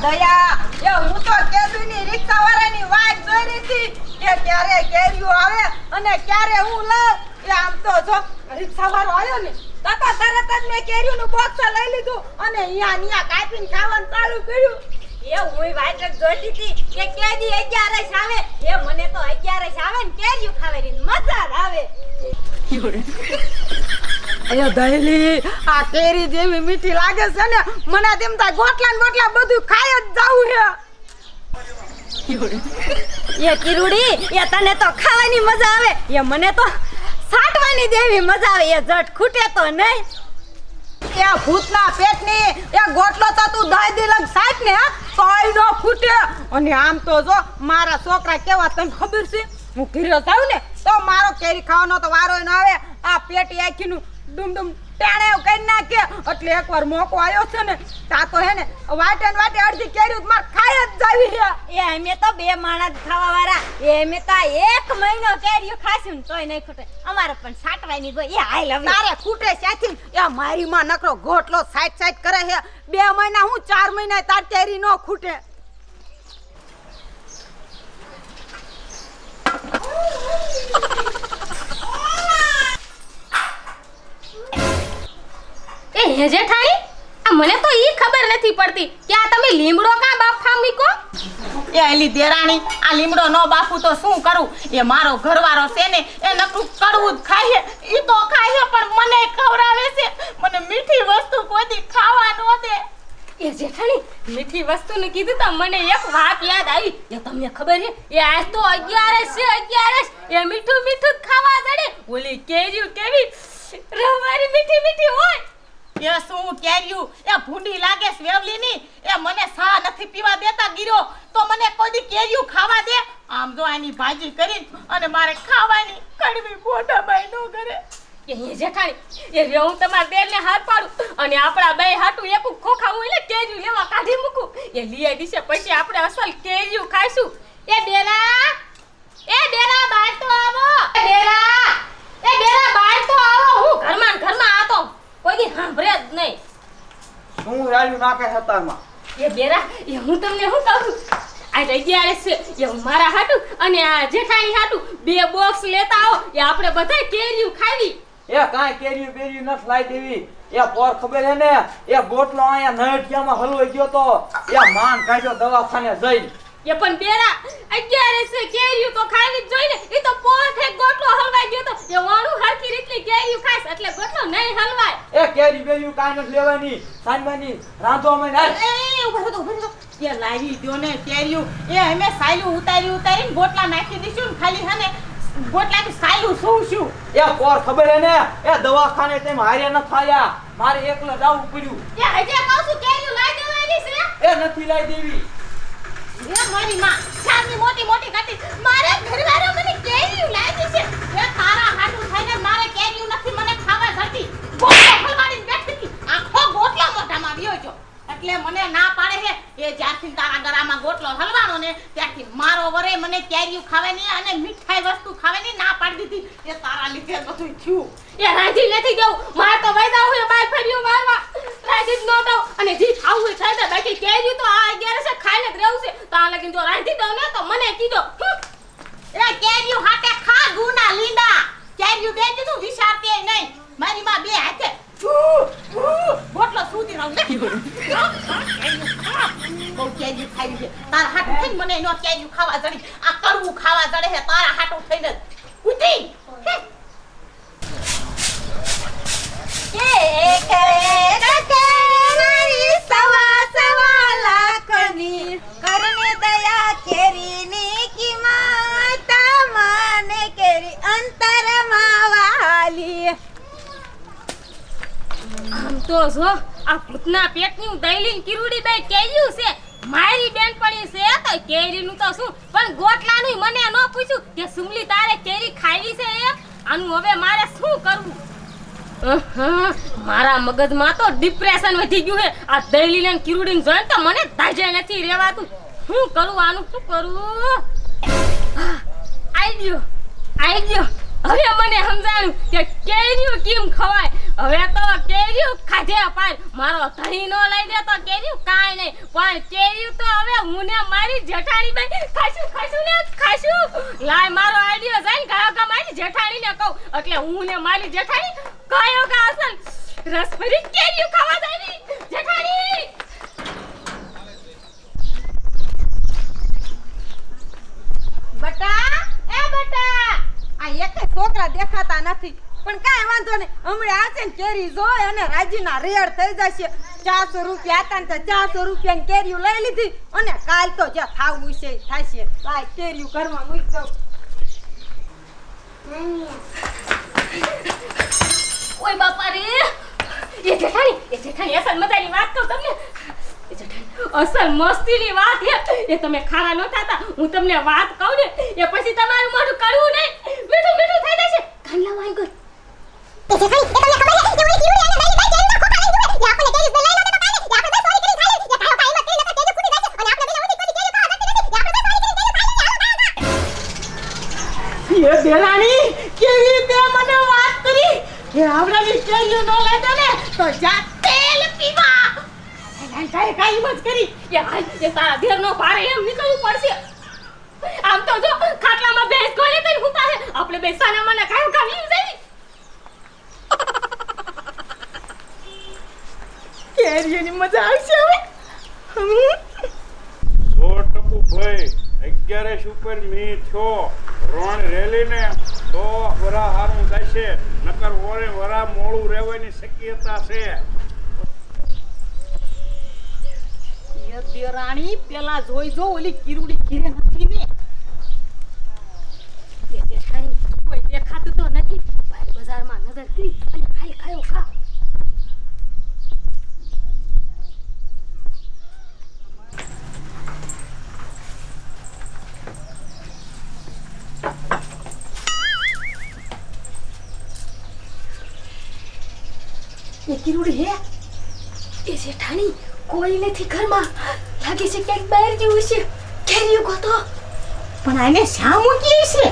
દયા એ હું તો કેદુની રિક્ષાવાળાની વાટ જોઈ રહી હતી કે ક્યારે કેરીઓ આવે અને ક્યારે હું લઉં એ આમ તો જો રિક્ષાવાળો આવ્યો ને તરત જ મેં કેરીઓનું બોક્સ લઈ લીધું અને અહીંયા કાપીને ખાવાનું ચાલુ કર્યું એ હું વાટ જોઈતી હતી કે કેદી 11 આવે એ મને તો 11 આવે ને કેરીઓ ખાવાની મજા આવે અયો દહેલી આ કેરી જેવી મીઠી લાગે છે ને મને તેમ થાય ગોટલા ને બોટલા બધું ખાઈ જ જાવું છે એ કિરુડી એ તને તો ખાવાની મજા આવે એ મને તો સાટવાની જેવી મજા આવે એ જટ ખૂટે તો નહીં એ ભૂતના પેટની એ ગોટલો તો તું દઈ દિલક સાટ ને તોય નો ખૂટે અને આમ તો જો મારા છોકરા કેવા તને ખબર છે હું ઘરે જાઉં ને તો મારો કેરી ખાવાનો તો વારો ન આવે આ પેટી આખીનું ડુમ ડુમ ટાણે કરી નાખે એટલે એકવાર મોકો આવ્યો છે ને તા તો હે ને વાટે અડધી કેરી માર ખાઈ જ જાવી છે એ અમે તો બે માણસ ખાવા વાળા એ અમે તો 1 મહિનો કેરીઓ ખાશું તોય નહીં ખૂટે અમારે પણ સાટવાની જો એ આઈ લવ તારે ખૂટે સાથી એ મારી માં નકરો ગોટલો સાઈટ કરે છે 2 મહિના હું 4 મહિના તાર કેરી નો ખૂટે એ જેઠાણી આ મને તો ઈ ખબર નથી પડતી કે આ તમે લીમડો કા બાફા મૂકો એ એલી દેરાણી આ લીમડો નો બાફું તો શું કરું એ મારો ઘરવાળો છે ને એ નકરું કડવું જ ખાય ઈ તો ખાય પણ મને ખવરાવે છે મને મીઠી વસ્તુ કોઈ ખાવા ન દે એ જેઠાણી મીઠી વસ્તુનું કીધું તો મને એક વાત યાદ આવી એ તમને ખબર છે એ આજ તો 11 છે 11 એ મીઠું જ ખાવા જડે ઓલી કેરીઓ કેવી રવારી મીઠી હોય એ શું કેર્યું એ ભૂંડી લાગે વેવલીની એ મને સા નથી પીવા દેતા ગીરો તો મને કોઈ દી કેર્યું ખાવા દે આમ જો આની ભાજી કરી અને મારે ખાવાની કડવી મોઢામાં નો કરે એ જેઠાણી એ હું તમારા બેનને હાથ પાડું અને આપણા બે હાટું એક ખોખા હું એટલે કેરીયું લેવા કાઢી મૂકું એ લીયા દિશે પછી આપણે અસલ કેરીયું ખાઈશું એ ડેરા બહાર તો આવો એ ડેરા બહાર તો આવો હું ઘરમાં આતો કોઈ દી સાંભળે જ નહીં શું રાડ્યું નાખે હતારમાં એ બેરા એ હું તમને શું કહું આ 11 છે એ મારા હાટું અને આ જેઠાણી હાટું 2 બોક્સ લેતા આવો એ આપણે બધા કેરીયું ખાવી એ કાંઈ કેરીયું બેરીયું નથી લાઈ દેવી એ પોર ખબર હે ને એ ગોટલો અહીંયા નળઠિયામાં હલવાઈ ગયો તો એ માન કાઢ્યો દવાખાને જઈ એ પણ બેરા 11 છે કેરીયું તો ખાવી જ જોઈએ ને એ તો પોઠે ગોટલો હલવાઈ ગયો તો એ વાણું હરખી રીતની કેરીયું ખાસ એટલે ગોટલો નહીં હલવાય એ કેરી બેરીયું કાંઈ નથી લેવાની સાનમાની રાંધવામાં ના એ ઉભો એ લાવી દો ને કેર્યું એ અમે સાયલું ઉતારીને ગોટલા નાખી દીશું ને ખાલી હને ગોટલાની સાયલું શું એ પોર ખબર હે ને એ દવાખાને તેમ હારે ન થાયા મારે એકલા જાવું પડ્યું એ હજે કહું છું કેરીયું લાઈ દેવાની છે એ નથી લાઈ દેવી એ મારી માં ચારની મોટી કાટી મારે ઘરવાળો મને કેરીયું લાવી છે એ તારા હાટું થઈને મારે કેરીયું નથી મને ખાવા જતી ગોટલો હલવાડીને બેઠી હતી આખો ગોટલો મોઢામાં વ્યો છો એટલે મને ના પાડે છે એ જ્યારથી તારા ગરામાં ગોટલો હલવાનો ને ત્યારથી મારો વરે મને કેરીયું ખાવાની અને મીઠાઈ વસ્તુ ખાવાની ના પાડી દીધી એ તારા લીધે બધું થયું એ રાજી નથી ગયો માર તો વૈદા હોય બાર ફર્યું મારવા રાજી ન દઉં અને જી ખાવું છે થાય બાકી કેરીયું તો આ 11 છે ખાઈને જ રહેવું છે તો આ લગીન જો રાજી દઉં ને તો મને કીધો એ કેરીયું હાટે ખા ગુના લીંડા કેરીયું બે દીધું વિચારતી નહીં મારી માં બે હાથે ગોટલો સુધી રહું બહુ કેરીયું ખાઈ છે તારા હાટું થઈને મને નો કેરીયું ખાવા જડી આ કરવું ખાવા જડે છે તારા હાટું થઈને ઉઠી કરને દયા કેરીની કિંમત મને કેરી અંતરમાં વાલી આમ તો જો આ ભૂતના પેટની દઈલીન કિરુડી બે કેર્યું છે મારી બેનપણી છે તો કેરીનું તો શું પણ ગોટલાનું મને ન પૂછ્યું કે સુમલી તારે કેરી ખાવી છે આનું હવે મારે શું કરવું મારા મગજમાં તો ડિપ્રેશન વધી ગયું છે આ દઈલીન અને કિરુડીને જોઈને તો મને તાજે નથી રહેવાતું શું કરું આનું શું કરું આઈડિયો હવે મને સમજાણું કે કેરીયું કેમ ખવાય. હવે તો કેરીયું ખાધે પાર મારો ધણી નો લઈ દે તો કેરીયું કાંઈ નહીં, પણ કેરીયું તો હવે હું ને મારી જેઠાણી ભાઈ ખાશું. લાય મારો આઈડિયા જઈને ગાયો કા મારી જેઠાણી ને કહું, એટલે હું ને મારી જેઠાણી ગાયો કા અસલ રસભરી કેરીયું ખાવા જાય. જેઠાણી બટા આ એક છોકરા દેખાતા નથી, પણ કાંઈ વાંધો નહીં, હમણાં આવશે ને કેરી જોઈ અને રાજીના રેડ થઈ જશે. 400 રૂપિયા હતા ને તો 400 રૂપિયાની કેરીઓ લઈ લીધી અને કાલ તો જે થાવું છે એ થશે. લાય કેરીઓ ઘરમાં મૂકી દઉં. ઓય બાપા રે, એ જેઠાણી અસલ મજાની વાત કહું તમને. એ જેઠાણી અસલ મસ્તીની વાત હે. એ તમે ખારા ન થાતા, હું તમને વાત કહું ને એ પછી તમારું મોઢું કડવું નહીં મીઠું થઈ જશે. કાનલા વાઈ ગયો. એ દેરાણી કેવી રીતે મને વાત કરી કે આવડાની કેરીઓ નો લેતો ને તો જા તેલ પીવા. કાઈ મત કરી એ તારા ઘેરનો ભારે એમ નીકળવું પડશે. આમ તો જો ખાટલામાં ભેંસ ગોળે તઈ હુતા હે, આપણે બે સાનામાના કાયો કાવી જઈ. કેરીઓની મજા આવશે હવે. જો ટપુ ભાઈ 11 ઉપર મી થયો રણ રેલીને તો વરા હારું જશે, નકર ઓરે વરા મોડું રહેવાની શક્યતા છે. એ દેરાણી પેલા જોઈ જો ઓલી કિરુડી ઘીરે નથી ને. એ જેઠાણી કોઈ દેખાતું તો નથી, બહાર બજારમાં નજર કરી અને ખાયો ખા. એ કિરુડી હે, એ જેઠાણી કોઈ નથી ઘરમાં, લાગે છે ક્યાંક બહાર ગયું છે. કેરીઓ ગોતો. પણ આને શા મૂકી છે?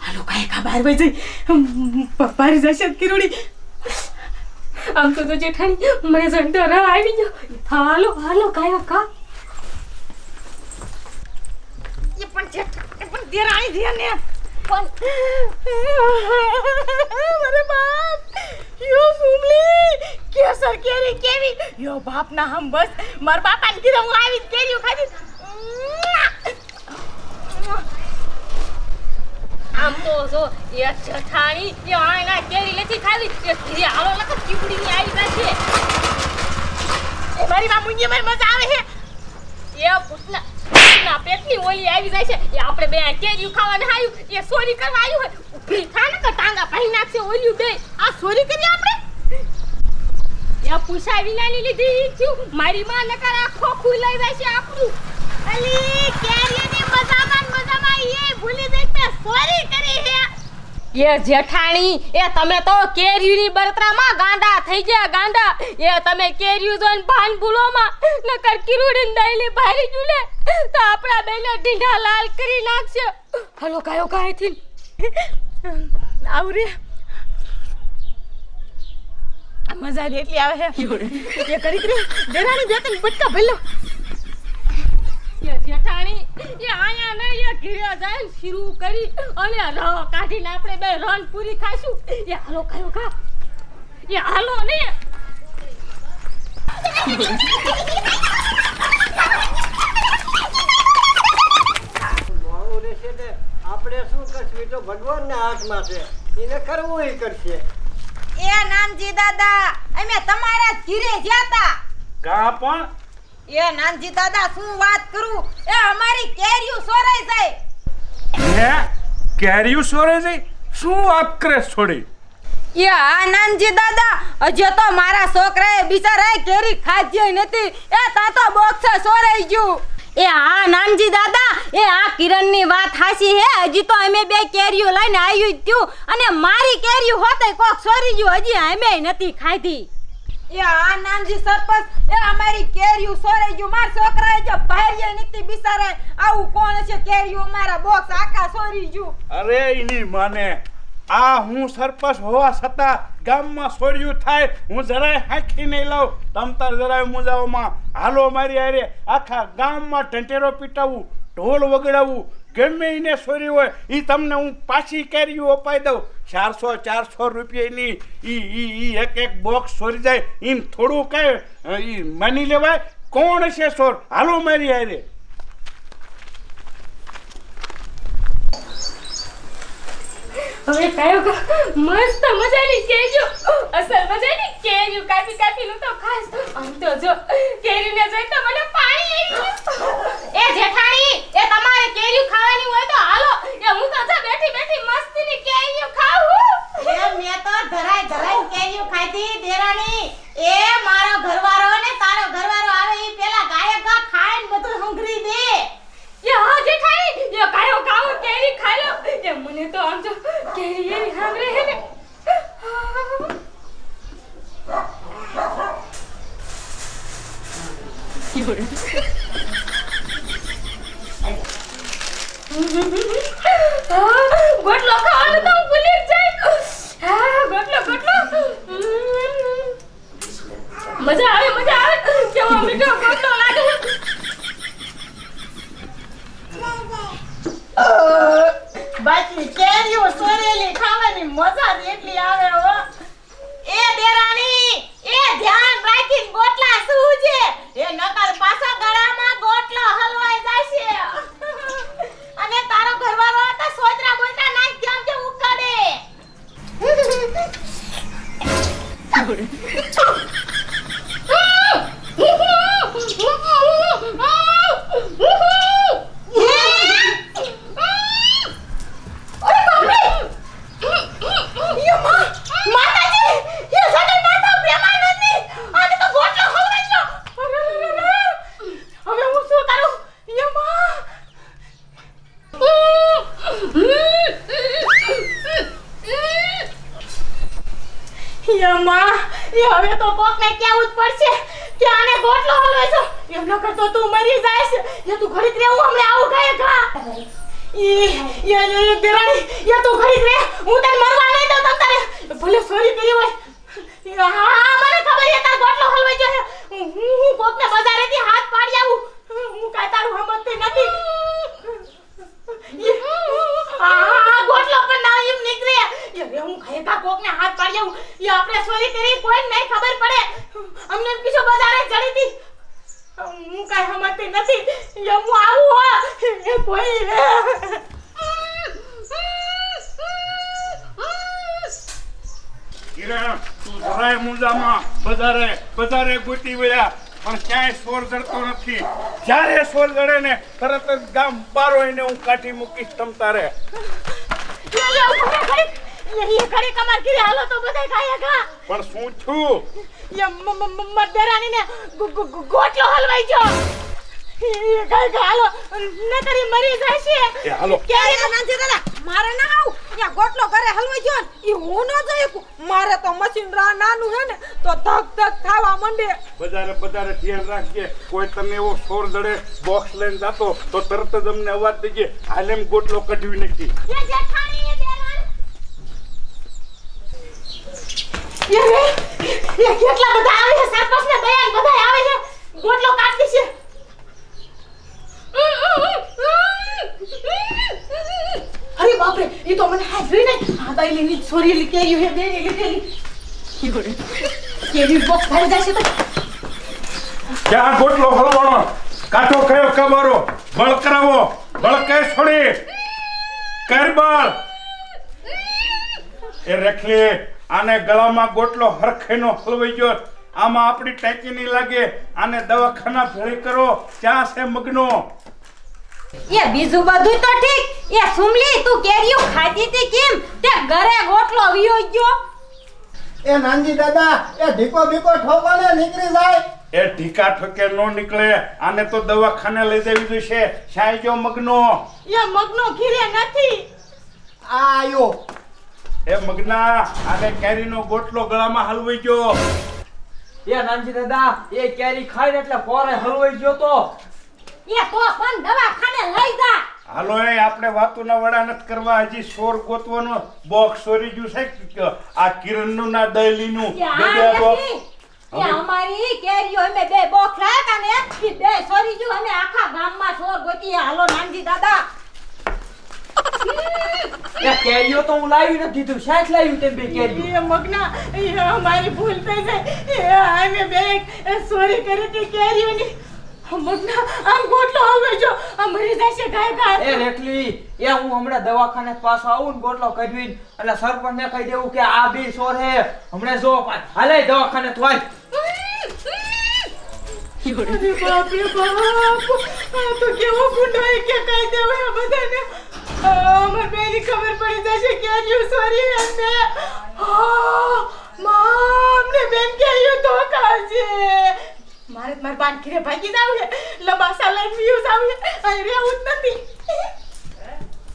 હાલો કાંઈ ખબર હોય જઈ પપ્પારી જશે કિરુડી. આમ તો જેઠાણી મને જંડો રાવ આવી ગયો. હાલો કાયો કા. એ પણ દેરાણી છે ને. અરે બાપ યો સુમલી કેસર કેરી કેવી યો બાપ ના હમ બસ માર બાપા ને કીધું હું આવી કેરીઓ ખાધી. આમ તો જો એ જેઠાણી એ આના કેરી નથી ખાવી, એ ઘીરે હાલો લખ ચીપડીની આવી જશે. એ મારી મામુની મારી મજા આવે છે. એ પૂતના પેટની ઓલી આવી જાય છે. એ આપણે બે કેરીયું ખાવાને આયું, એ ચોરી કરવા આવ્યું હોય. ઊભી થા ને કે ટાંગા ભાઈ નાખશે ઓલ્યું બે. આ ચોરી કરી આપણે. એ પૂછા વિનાની લીધી થયું, મારી માં નકર આ ખોખું લઈ જાય છે આપણું. અલી કેરીની મજામાં એ ભૂલી જઈ કે ચોરી કરી છે. એ જેઠાણી એ તમે તો કેરીની બરતરામાં ગાંડા થઈ ગયા ગાંડા. એ તમે કેરીયું જોઈને ભાન ભૂલોમાં નકર કિરુડીને દઈલી ભારી જુલે તો આપણા બેનો ઢીંઢા લાલ કરી નાખશે. હલો કાયો કાયથી આવરે મજા એટલી આવે છે. એ કરી દેરાણી બે ત્રણ બટકા ભલો. એ જેઠાણી એ આયા ને એ ઘીરે જાય શીરું કરી અને રહ કાઢીને આપણે બે રન પૂરી ખાશું. એ હાલો કાયો ખા. એ હાલો ને. આપણે શું કરશું? તો ભગવાનના હાથમાં છે, એને કરવું ઈ કરશે. એ નાનજી દાદા અમે તમારા જ ઘીરે જ્યાતા. કા પણ એ નાનજી દાદા શું વાત કરું, એ અમારી કેરીઓ સોરાઈ જાય. હે કેરીયું સોરે છે? શું વાત કરે છોડી? એ આ નાનજી દાદા હજી તો મારા છોકરાએ બિચારાએ કેરી ખાધી નથી. એ તા તો બોક્સ સોરાઈ ગયું. એ હા નાનજી દાદા, એ આ કિરણની વાત હાચી હે. હજી તો અમે બે કેરીઓ લઈને આવ્યું થયું અને મારી કેરીઓ હોતે કોક સોરી ગયું. હજી અમે નથી ખાધી. એ આ નાનજી સરપંચ, એ અમારી કેરીઓ સોરાઈ ગયું. મારા છોકરાએ જો ભારીએ નથી બિચારાએ. આવું કોણ છે કેરીઓ મારા બોક્સ આખા સોરી ગયું. અરે એની માને, આ હું સરપંચ હોવા છતાં ગામમાં સોર્યું થાય હું જરાય હાંખી નહીં લઉં. તમ તાર જરાય મુંજાઓમાં હાલો મારી હારે આખા ગામમાં ઢંઢેરો પીટાવું, ઢોલ વગડાવું, ગમે એને સોરી હોય એ તમને હું પાછી કેરીઓ અપાઈ દઉં. 400 રૂપિયાની ઈ એક બોક્સ સોરી જાય એમ થોડું કાંઈ ઈ માની લેવાય? કોણ છે સોર? હાલો મારી હારે. હવે કયો મસ્ત મજાની કેરીઓ, અસલ મજાની કેરીઓ કાપી કાપીનું તો ખાસ. આમ તો જો કેરીને જોઈ તો મને પાણી આવી ગયું. એ જેઠાણી, એ તમારે કેરીઓ ખાવાની હોય તો હાલો. એ હું તો જો બેઠી બેઠી મસ્તીની કેરીઓ ખાઉં. એ મેં તો ધરાઈ કેરીઓ ખાધી દેરાણી. એ મારો ઘરવાળો ને તારો ઘરવાળો આવે ઈ પેલા ગાયક ગા ખાઈને બધું હંગરી દે. એ હા જેઠાણી, એ કયો ખાઉં કેરી ખાઈ લો. એ મને તો આમ જો કેરી એવી હાંભળે હે ને. ગોટલો ખાવાનું તો હું ભૂલી જ જાય. હા ગોટલો. મજા આવે. કેવો મીઠો ગોટલો લાગે. બાકી કેરીઓ સોરેલી ખાવાની મજા જ એટલી આવે હો. એ દેરાણી, એ ધ્યાન રાખીને ગોટલા સૂજે. એ નકર પાછા ગળામાં ગોટલો હલવાઈ જાશે. અને તારો ઘરવાળો તો સોજરા બોજરા નાખ જામ કે ઉકડે. હવે તો કોકને કેવું જ પડશે કે આને ગોટલો હલવે છો. એમ ન કરતો તું મરી જાયસ. એ તું ઘડીક રે, હું હમણે આવું ગાય ઘા. એ દેરાણી, એ તું ઘડીક રે, હું તને મરવા નહીં દઉં. તમ તારે ભલે સોરી કરી હોય. હા મને ખબર છે તાર ગોટલો હલવાઈ ગયો છે. હું કોકને બજારેથી હાથ પાડી આવું. હું કાઈ તારું હમજતી નથી. હા ગોટલો પણ ના એમ નીકળે. એ હું ખાયકા કોકને હાથ પાડી આવું. એ આપણે સોરી કરી કોઈ નહીં ખબર પડે. અમને પીછો બજારે ચડી હતી. હું કાઈ હમજતી નથી. એ હું આવું હો. એ કોઈ કિરણ, તું જરાય મુંજામાં બજારે ગોતી વળ્યા પણ ક્યાંય સોર જડતો નથી. જ્યારે સોર જડે ને તરત જ ગામ બારો એને હું કાઢી મૂકીશ તમ તારે. ઘડી કમાર કરી હાલો તો બધાય ખાય ગા. પણ શું છું? એ મદરાણીને ગોટલો હલવાઈ ગયો. એ ગાય હાલો નકરી મરી જાશે. એ હાલો. કેરી નાનજી દાદા, મારે ના આવું. ત્યાં ગોટલો ઘરે હલવાઈ ગયો ને ઈ હું ન જોઈ. મારે તો મશીન નાનું હે ને તો ધક થાવા માંડે. બજારે ધ્યાન રાખજે. કોઈ તને એવો સોર જડે બોક્સ લઈને જાતો તો તરત જ અમને અવાજ દેજે. હાલ એમ ગોટલો કઢવી નથી. એ જેઠાણી દેરાણ. એ કેટલા બધા આવે છે. સરપંચ ને દયાન બધા આવે છે. ગોટલો કાઢી છે. અરે બાપ રે, ઈ તો મને હાજરી નહીં. આ દાઈલી સોરીલી કેરી હે બેની લીધેલી. કેરી બોક્સ ભરી જશે તો ક્યાં ગોટલો હલવાનો? કાઠો કયો કબારો બળ કરાવો. બળ કે છોડી કરબળ. એ રેખલી, આને ગળામાં ગોટલો હરખેનો હલવાઈ ગયો. આમાં આપણી ટેકી નહીં લાગે. આને દવાખાના ભેળી કરો. ક્યાં છે મગનો? એ બીજું બધું તો ઠીક. એ સુમલી, તું કેરીઓ ખાધી હતી કેમ? તે ઘરે ગોટલો વિયો ગયો. એ નાનજી દાદા એ ઢીકો બીકો ઠોકો ને નીકળી જાય. એ ઢીકા ઠોકે નો નીકળે. આને તો દવાખાને લઈ જવી જોઈશે. સાંઈજો મગનો. એ મગનો ઘીરે નથી. આ આયો. એ મગના આને કેરીનો ગોટલો ગળામાં હલવાઈ ગયો. એ નાનજી દાદા એ કેરી ખાઈને એટલે પોરે હલવાઈ ગયો તો. એ તો પણ દવાખાને લઈ જા. હાલો એ આપણે વાતુના વડા નથી કરવા. હજી સોર ગોતવાનો બોક્સ સોરી ગયું છે. આ કિરણનું ના દહેલીનું બે બોક્સ. એ અમારી કેરીઓ અમે બે બોક્સ લાયા ને ઈ બે સોરી જો અમે આખા ગામમાં સોર ગોતી. હાલો નાનજી દાદા. એ કેરીઓ તો હું લાવી નથી દીધું. શાક લાવ્યું તેમ બે કેરીઓ. એ મગના એ અમારી ભૂલ થઈ જાય. એ અમે બે સોરી કરી હતી કેરીઓની. મગના આમ ગોટલો હલવાઈ ગયો. આ મરી જશે ગાય એ ગાય. રેખલી એ હું હમણાં દવાખાને પાછો આવું ને ગોટલો કઢવીને એટલે સરપંચને કહી દેવું કે આ બે સોર હે હમણાં જો હાલે દવાખાને તો આય. અરે બાપ રે બાપ. આ તો કેવો ગુંડો એ કે કહી દેવું એ બધાને. અમાર બેની ખબર પડી જશે કે આ સોરી એમને. મામ ને બેન કે આયો તો કાજે. મારે બાન ઘરે ભાગી જાવ છે. લબાસા લઈને વ્યૂઝ આવે. અરે રહેવું જ નથી.